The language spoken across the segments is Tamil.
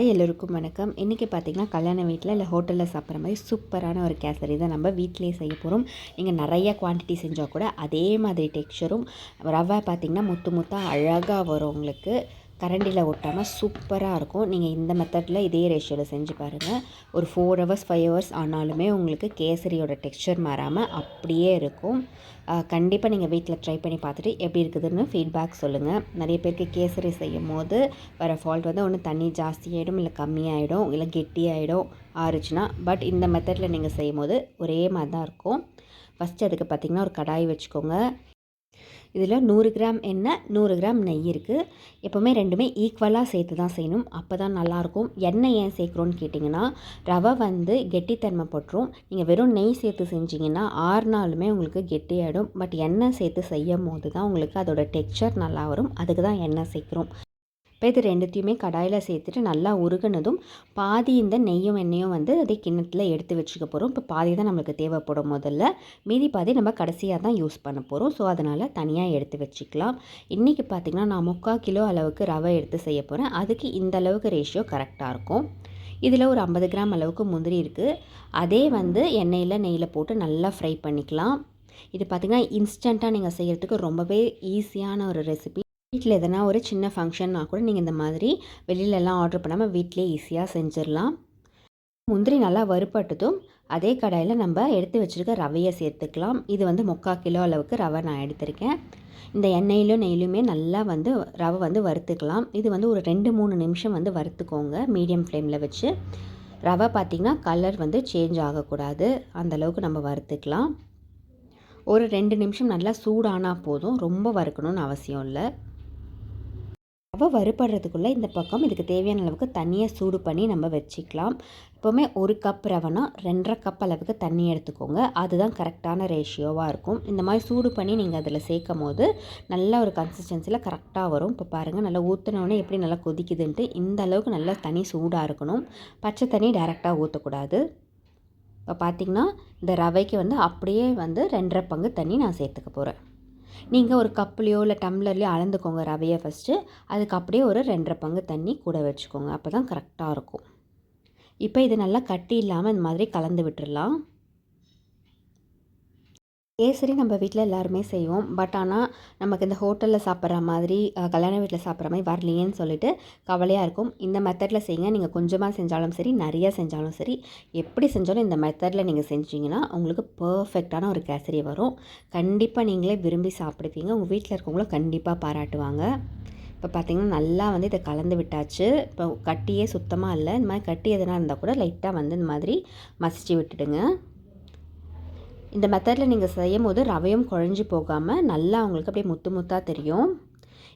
எல்லோருக்கும் வணக்கம். இன்றைக்கி பார்த்திங்கன்னா கல்யாண வீட்டில் இல்லை ஹோட்டலில் சாப்பிட்ற மாதிரி சூப்பரான ஒரு கேசரி தான் நம்ம வீட்டிலேயே செய்ய போகிறோம். நீங்கள் நிறைய குவான்டிட்டி செஞ்சால் கூட அதே மாதிரி டெக்ஸ்சரும் ரவை பார்த்திங்கன்னா முத்து முத்தாக அழகாக வரும். உங்களுக்கு கரண்டியில் ஒட்டாமல் சூப்பராக இருக்கும். நீங்கள் இந்த மெத்தடில் இதே ரேஷியோவில் செஞ்சு பாருங்கள். ஒரு 4 ஹவர்ஸ் 5 ஹவர்ஸ் ஆனாலுமே உங்களுக்கு கேசரியோட டெக்ஸ்சர் மாறாமல் அப்படியே இருக்கும். கண்டிப்பாக நீங்கள் வீட்டில் ட்ரை பண்ணி பார்த்துட்டு எப்படி இருக்குதுன்னு ஃபீட்பேக் சொல்லுங்கள். நிறைய பேருக்கு கேசரி செய்யும் போது வர ஃபால்ட் வந்து ஒன்று தண்ணி ஜாஸ்தியாகிடும், இல்லை கம்மியாகிடும், இல்லை கெட்டியாகிடும் ஆறுச்சுன்னா. பட் இந்த மெத்தடில் நீங்கள் செய்யும் போது ஒரே மாதிரி தான் இருக்கும். ஃபஸ்ட்டு அதுக்கு பார்த்திங்கன்னா ஒரு கடாய் வச்சுக்கோங்க. இதில் 100 கிராம் எண்ணெய், 100 கிராம் நெய் இருக்குது. எப்போவுமே ரெண்டுமே ஈக்குவலாக சேர்த்து தான் செய்யணும். அப்போ தான் நல்லாயிருக்கும். எண்ணெய் ஏன் சேர்க்குறோன்னு கேட்டிங்கன்னா, ரவை வந்து கெட்டித்தன்மை பட்டுரும். நீங்கள் வெறும் நெய் சேர்த்து செஞ்சிங்கன்னா 6 நாளுமே உங்களுக்கு கெட்டியாகிடும். பட் எண்ணெய் சேர்த்து செய்யும் போது தான் உங்களுக்கு அதோட டெக்ஸ்சர் நல்லா வரும். அதுக்கு தான் எண்ணெய் சேர்க்குறோம். இப்போ இது ரெண்டுத்தையுமே கடாயில் சேர்த்துட்டு நல்லா உருகுனதும் பாதி இந்த நெய்யும் எண்ணெயும் வந்து அதே கிண்ணத்தில் எடுத்து வச்சுக்க போகிறோம். இப்போ பாதி தான் நம்மளுக்கு தேவைப்படும் முதல்ல, மீதி பாதி நம்ம கடைசியாக தான் யூஸ் பண்ண போகிறோம். ஸோ அதனால் தனியாக எடுத்து வச்சுக்கலாம். இன்றைக்கி பார்த்திங்கன்னா நான் 3/4 கிலோ அளவுக்கு ரவை எடுத்து செய்ய போகிறேன். அதுக்கு இந்த அளவுக்கு ரேஷியோ கரெக்டாக இருக்கும். இதில் ஒரு 50 கிராம் அளவுக்கு முந்திரி இருக்குது. அதே வந்து எண்ணெயில் நெய்யில் போட்டு நல்லா ஃப்ரை பண்ணிக்கலாம். இது பார்த்திங்கன்னா இன்ஸ்டண்ட்டாக நீங்கள் செய்கிறதுக்கு ரொம்பவே ஈஸியான ஒரு ரெசிபி. வீட்டில் எதனா ஒரு சின்ன ஃபங்க்ஷன்னா கூட நீங்கள் இந்த மாதிரி வெளியிலலாம் ஆர்டர் பண்ணாமல் வீட்டிலே ஈஸியாக செஞ்சிடலாம். முந்திரி நல்லா வறுப்பட்டதும் அதே கடாயில் நம்ம எடுத்து வச்சுருக்க ரவையை சேர்த்துக்கலாம். இது வந்து 3/4 கிலோ அளவுக்கு ரவை நான் எடுத்திருக்கேன். இந்த எண்ணெயிலும் நெய்யிலுமே நல்லா வந்து ரவை வந்து வறுத்துக்கலாம். இது வந்து ஒரு 2-3 நிமிஷம் வந்து வறுத்துக்கோங்க மீடியம் ஃப்ளேமில் வச்சு. ரவை பார்த்திங்கன்னா கலர் வந்து சேஞ்ச் ஆகக்கூடாது, அந்தளவுக்கு நம்ம வறுத்துக்கலாம். ஒரு 2 நிமிஷம் நல்லா சூடானால் போதும், ரொம்ப வறுக்கணும்னு அவசியம் இல்லை. ரவை வறுபடுறதுக்குள்ளே இந்த பக்கம் இதுக்கு தேவையான அளவுக்கு தண்ணியை சூடு பண்ணி நம்ம வச்சுக்கலாம். எப்போவுமே 1 கப் ரவைனா 2.5 கப் அளவுக்கு தண்ணி எடுத்துக்கோங்க. அதுதான் கரெக்டான ரேஷியோவாக இருக்கும். இந்த மாதிரி சூடு பண்ணி நீங்கள் அதில் சேர்க்கும் போது நல்ல ஒரு கன்சிஸ்டன்சியில் கரெக்டாக வரும். இப்போ பாருங்கள், நல்லா ஊற்றினோடனே எப்படி நல்லா கொதிக்குதுன்ட்டு. இந்த அளவுக்கு நல்லா தண்ணி சூடாக இருக்கணும். பச்சை தண்ணி டைரெக்டாக ஊற்றக்கூடாது. இப்போ பார்த்திங்கன்னா இந்த ரவைக்கு வந்து அப்படியே வந்து 2.5 பங்கு தண்ணி நான் சேர்த்துக்க போகிறேன். நீங்கள் ஒரு கப்புலையோ இல்லை டம்ளர்லையோ அளந்துக்கோங்க ரவையை ஃபஸ்ட்டு. அதுக்கு அப்படியே ஒரு 2.5 பங்கு தண்ணி கூட வச்சுக்கோங்க. அப்போ தான் கரெக்டாக இருக்கும். இப்போ இது நல்லா கட்டி இல்லாமல் இந்த மாதிரி கலந்து விட்டுடலாம். கேசரி நம்ம வீட்டில் எல்லாருமே செய்வோம். பட் ஆனால் நமக்கு இந்த ஹோட்டலில் சாப்பிட்ற மாதிரி கல்யாண வீட்டில் சாப்பிட்ற மாதிரி வரலையேன்னு சொல்லிட்டு கவலையாக இருக்கும். இந்த மெத்தடில் செய்யுங்க. நீங்கள் கொஞ்சமாக செஞ்சாலும் சரி, நிறையா செஞ்சாலும் சரி, எப்படி செஞ்சாலும் இந்த மெத்தடில் நீங்கள் செஞ்சிங்கன்னா உங்களுக்கு பர்ஃபெக்டான ஒரு கேசரி வரும். கண்டிப்பாக நீங்களே விரும்பி சாப்பிடுவீங்க. உங்கள் வீட்டில் இருக்கவங்களும் கண்டிப்பாக பாராட்டுவாங்க. இப்போ பார்த்திங்கன்னா நல்லா வந்து இதை கலந்து விட்டாச்சு. இப்போ கட்டியே சுத்தமாக இல்லை. இந்த மாதிரி கட்டி எதனா இருந்தால் கூட லைட்டாக வந்து இந்த மாதிரி மசிச்சு விட்டுடுங்க. இந்த மெத்தடில் நீங்கள் செய்யும் போது ரவையும் குழஞ்சி போகாமல் நல்லா உங்களுக்கு அப்படியே முத்து முத்தாக தெரியும்.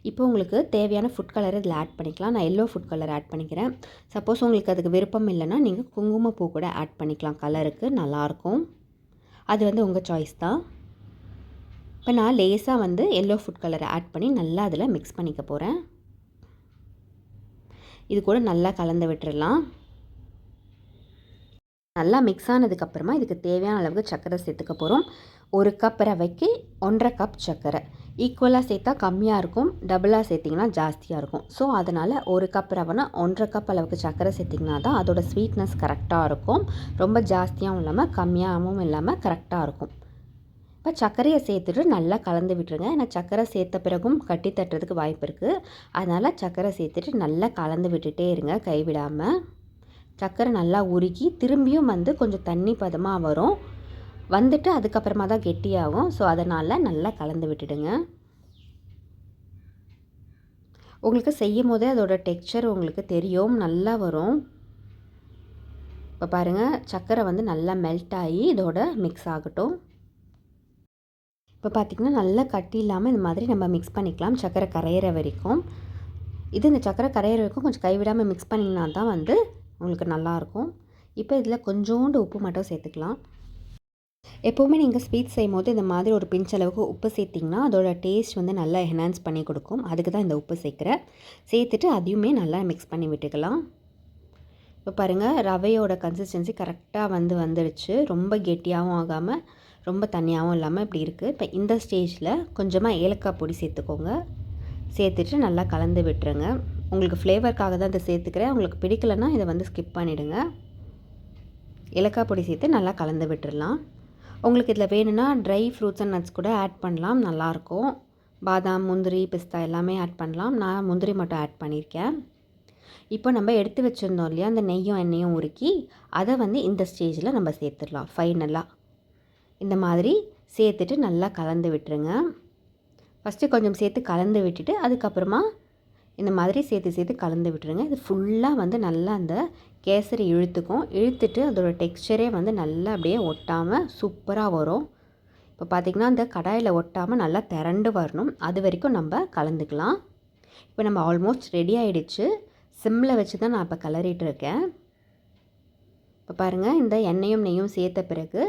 இப்போ உங்களுக்கு தேவையான ஃபுட் கலர் இதில் ஆட் பண்ணிக்கலாம். நான் எல்லோ ஃபுட் கலர் ஆட் பண்ணிக்கிறேன். சப்போஸ் உங்களுக்கு அதுக்கு விருப்பம் இல்லைன்னா நீங்கள் குங்குமப்பூ கூட ஆட் பண்ணிக்கலாம். கலருக்கு நல்லாயிருக்கும். அது வந்து உங்கள் சாய்ஸ் தான். இப்போ நான் லேஸாக வந்து எல்லோ ஃபுட் கலரை ஆட் பண்ணி நல்லா அதில் மிக்ஸ் பண்ணிக்க போகிறேன். இது கூட நல்லா கலந்து விட்டுறலாம். நல்லா மிக்ஸ் ஆனதுக்கப்புறமா இதுக்கு தேவையான அளவுக்கு சர்க்கரை சேர்த்துக்க போகிறோம். 1 கப் ரவைக்கு 1.5 கப் சர்க்கரை. ஈக்குவலாக சேர்த்தா கம்மியாக இருக்கும், டபுளாக சேர்த்திங்கன்னா ஜாஸ்தியாக இருக்கும். ஸோ அதனால் 1 கப் ரவைனா 1.5 கப் அளவுக்கு சர்க்கரை சேர்த்திங்கன்னா தான் அதோட ஸ்வீட்னஸ் கரெக்டாக இருக்கும். ரொம்ப ஜாஸ்தியாகவும் இல்லாமல் கம்மியாகவும் இல்லாமல் கரெக்டாக இருக்கும். இப்போ சர்க்கரையை சேர்த்துட்டு நல்லா கலந்து விட்டுருங்க. ஏன்னா சர்க்கரை சேர்த்த பிறகும் கட்டி தட்டுறதுக்கு வாய்ப்பு இருக்குது. அதனால் சர்க்கரை சேர்த்துட்டு நல்லா கலந்து விட்டுட்டே இருங்க கைவிடாமல். சர்க்கரை நல்லா உருகி திரும்பியும் வந்து கொஞ்சம் தண்ணி பதமாக வரும். வந்துட்டு அதுக்கப்புறமா தான் கெட்டியாகும். ஸோ அதனால் நல்லா கலந்து விட்டுடுங்க. உங்களுக்கு செய்யும் போதே அதோட டெக்ஸ்சர் உங்களுக்கு தெரியும், நல்லா வரும். இப்போ பாருங்கள், சர்க்கரை வந்து நல்லா மெல்ட் ஆகி இதோட மிக்ஸ் ஆகட்டும். இப்போ பார்த்திங்கன்னா நல்லா கட்டி இல்லாமல் இந்த மாதிரி நம்ம மிக்ஸ் பண்ணிக்கலாம் சர்க்கரை கரையிற வரைக்கும். இந்த சர்க்கரை கரையிற வரைக்கும் கொஞ்சம் கைவிடாமல் மிக்ஸ் பண்ணிங்கன்னா தான் வந்து உங்களுக்கு நல்லாயிருக்கும். இப்போ இதில் கொஞ்சோண்டு உப்பு மட்டும் சேர்த்துக்கலாம். எப்போவுமே நீங்கள் ஸ்வீட் செய்யும் போது இந்த மாதிரி ஒரு பிஞ்ச் அளவுக்கு உப்பு சேர்த்திங்கன்னா அதோட டேஸ்ட் வந்து நல்லா என்ஹான்ஸ் பண்ணி கொடுக்கும். அதுக்கு தான் இந்த உப்பு சேர்த்துட்டு அதையுமே நல்லா மிக்ஸ் பண்ணி விட்டுக்கலாம். இப்போ பாருங்கள், ரவையோட கன்சிஸ்டன்சி கரெக்டாக வந்துடுச்சு. ரொம்ப கெட்டியாகவும் ஆகாமல் ரொம்ப தண்ணியாகவும் இல்லாமல் இப்படி இருக்குது. இப்போ இந்த ஸ்டேஜில் கொஞ்சமாக ஏலக்காய் பொடி சேர்த்துக்கோங்க. சேர்த்துட்டு நல்லா கலந்து விட்டுருங்க. உங்களுக்கு ஃப்ளேவருக்காக தான் இதை சேர்த்துக்கிறேன். உங்களுக்கு பிடிக்கலைன்னா இதை வந்து ஸ்கிப் பண்ணிவிடுங்க. ஏலக்காய் பொடி சேர்த்து நல்லா கலந்து விட்டுடலாம். உங்களுக்கு இதில் வேணும்னா ட்ரை ஃப்ரூட்ஸ் அண்ட் நட்ஸ் கூட ஆட் பண்ணலாம், நல்லாயிருக்கும். பாதாம், முந்திரி, பிஸ்தா எல்லாமே ஆட் பண்ணலாம். நான் முந்திரி மட்டும் ஆட் பண்ணியிருக்கேன். இப்போ நம்ம எடுத்து வச்சுருந்தோம் இல்லையா, அந்த நெய்யும் எண்ணெயும் உருக்கி அதை வந்து இந்த ஸ்டேஜில் நம்ம சேர்த்துடலாம். ஃபைனலாக இந்த மாதிரி சேர்த்துட்டு நல்லா கலந்து விட்டுருங்க. ஃபஸ்ட்டு கொஞ்சம் சேர்த்து கலந்து விட்டுட்டு அதுக்கப்புறமா இந்த மாதிரி சேர்த்து கலந்து விட்டுருங்க. இது ஃபுல்லாக வந்து நல்லா அந்த கேசரி இழுத்துட்டு அதோடய டெக்ஸ்சரே வந்து நல்லா அப்படியே ஒட்டாமல் சூப்பராக வரும். இப்போ பார்த்திங்கன்னா அந்த கடாயில் ஒட்டாமல் நல்லா திரண்டு வரணும். அது வரைக்கும் நம்ம கலந்துக்கலாம். இப்போ நம்ம ஆல்மோஸ்ட் ரெடி ஆகிடுச்சு. சிம்மில் வச்சு தான் நான் இப்போ கிளறிட்டு இருக்கேன். இப்போ பாருங்கள், இந்த எண்ணெயும் நெய்யும் சேர்த்த பிறகு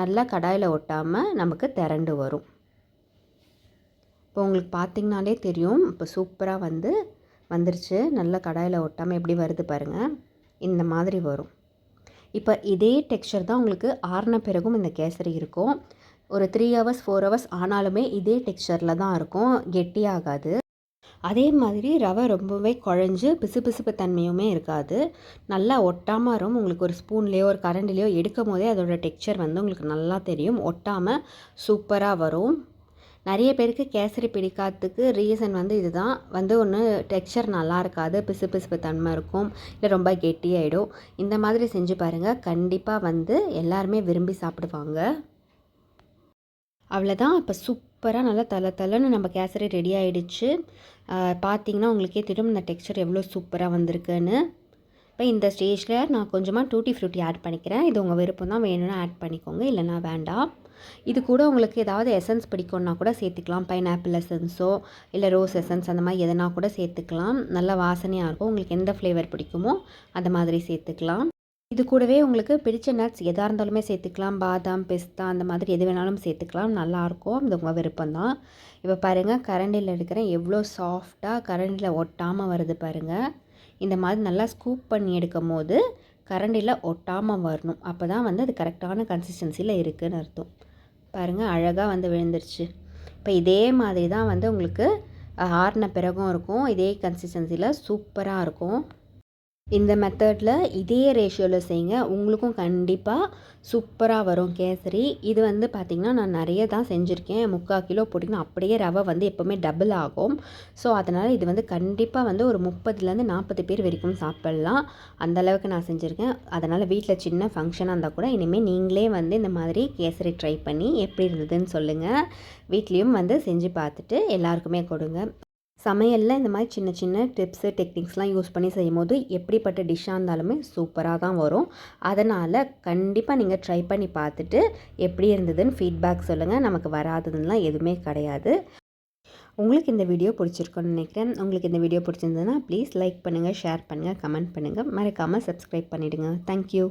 நல்லா கடாயில் ஒட்டாமல் நமக்கு திரண்டு வரும். இப்போ உங்களுக்கு பார்த்திங்கனாலே தெரியும், இப்போ சூப்பராக வந்துருச்சு. நல்லா கடாயில் ஒட்டாமல் எப்படி வருது பாருங்கள், இந்த மாதிரி வரும். இப்போ இதே டெக்ஸ்சர் தான் உங்களுக்கு ஆறின பிறகும் இந்த கேசரி இருக்கும். ஒரு 3 ஹவர்ஸ் 4 ஹவர்ஸ் ஆனாலுமே இதே டெக்ஸ்சரில் தான் இருக்கும், கெட்டியாகாது. அதே மாதிரி ரவை ரொம்பவே குழஞ்சு பிசுபிசுப்பு தன்மையுமே இருக்காது. நல்லா ஒட்டாமல் வரும். உங்களுக்கு ஒரு ஸ்பூன்லேயோ ஒரு கரண்டிலையோ எடுக்கும் போதே அதோடய டெக்ஸ்சர் வந்து உங்களுக்கு நல்லா தெரியும். ஒட்டாமல் சூப்பராக வரும். நிறைய பேருக்கு கேசரி பிடிக்காததுக்கு ரீசன் வந்து இதுதான். ஒன்று டெக்ஸ்சர் நல்லா இருக்காது, பிசுபிசுப்பு தன்மை இருக்கும், இல்லை ரொம்ப கெட்டியாயிடும். இந்த மாதிரி செஞ்சு பாருங்கள், கண்டிப்பாக எல்லாருமே விரும்பி சாப்பிடுவாங்க. அவ்வளோதான். இப்போ சூப்பராக நல்லா தளன்னு நம்ம கேசரி ரெடி ஆகிடுச்சு. பார்த்திங்கன்னா உங்களுக்கே தெரியும் இந்த டெக்ஸ்சர் எவ்வளோ சூப்பராக வந்திருக்குன்னு. இப்போ இந்த ஸ்டேஜில் நான் கொஞ்சமாக டூட்டி ஃப்ரூட்டி ஆட் பண்ணிக்கிறேன். இது உங்கள் விருப்பம் தான், வேணும்னா ஆட் பண்ணிக்கோங்க, இல்லைனா வேண்டாம். இது கூட உங்களுக்கு ஏதாவது எசன்ஸ் பிடிக்கும்னா கூட சேர்த்துக்கலாம். பைனாப்பிள் எசன்ஸோ இல்லை ரோஸ் எசன்ஸ் அந்த மாதிரி எதனா கூட சேர்த்துக்கலாம். நல்லா வாசனையாக இருக்கும். உங்களுக்கு எந்த ஃப்ளேவர் பிடிக்குமோ அந்த மாதிரி சேர்த்துக்கலாம். இது கூடவே உங்களுக்கு பிடிச்ச நட்ஸ் எதாக இருந்தாலுமே சேர்த்துக்கலாம். பாதாம், பிஸ்தா அந்த மாதிரி எது வேணாலும் சேர்த்துக்கலாம், நல்லாயிருக்கும். இது உங்கள் விருப்பம்தான். இப்போ பாருங்கள், கரண்டியில் எடுக்கிறேன், எவ்வளோ சாஃப்டாக கரண்டியில் ஒட்டாமல் வருது பாருங்கள். இந்த மாதிரி நல்லா ஸ்கூப் பண்ணி எடுக்கும் போது கரண்டியில் ஒட்டாமல் வரணும். அப்போ தான் அது கரெக்டான கன்சிஸ்டன்சியில் இருக்குதுன்னு அர்த்தம். பாருங்கள், அழகாக விழுந்துருச்சு. இப்போ இதே மாதிரி தான் உங்களுக்கு ஆறின பிறகும் இருக்கும். இதே கன்சிஸ்டன்சியில் சூப்பராக இருக்கும். இந்த மெத்தடில் இதே ரேஷியோவில் செய்யுங்க, உங்களுக்கும் கண்டிப்பாக சூப்பராக வரும் கேசரி. இது பார்த்திங்கன்னா நான் நிறைய தான் செஞ்சுருக்கேன். 3/4 கிலோ போட்டிங்கன்னா அப்படியே ரவை எப்போவுமே டபுள் ஆகும். ஸோ அதனால் இது கண்டிப்பாக ஒரு 30லேருந்து 40 பேர் வரைக்கும் சாப்பிட்லாம். அந்தளவுக்கு நான் செஞ்சுருக்கேன். அதனால் வீட்டில் சின்ன ஃபங்க்ஷனாக இருந்தால் கூட இனிமேல் நீங்களே இந்த மாதிரி கேசரி ட்ரை பண்ணி எப்படி இருந்ததுன்னு சொல்லுங்கள். வீட்லேயும் செஞ்சு பார்த்துட்டு எல்லாருக்குமே கொடுங்க. சமையலில் இந்த மாதிரி சின்ன சின்ன டிப்ஸு டெக்னிக்ஸ்லாம் யூஸ் பண்ணி செய்யும்போது எப்படிப்பட்ட டிஷ்ஷாக இருந்தாலுமே சூப்பராக தான் வரும். அதனால் கண்டிப்பாக நீங்கள் ட்ரை பண்ணி பார்த்துட்டு எப்படி இருந்ததுன்னு ஃபீட்பேக் சொல்லுங்கள். நமக்கு வராததுலாம் எதுவுமே கிடையாது. உங்களுக்கு இந்த வீடியோ பிடிச்சிருக்குன்னு நினைக்கிறேன். உங்களுக்கு இந்த வீடியோ பிடிச்சிருந்ததுன்னா ப்ளீஸ் லைக் பண்ணுங்கள், ஷேர் பண்ணுங்கள், கமெண்ட் பண்ணுங்கள், மறக்காமல் சப்ஸ்கிரைப் பண்ணிவிடுங்க. தேங்க்யூ.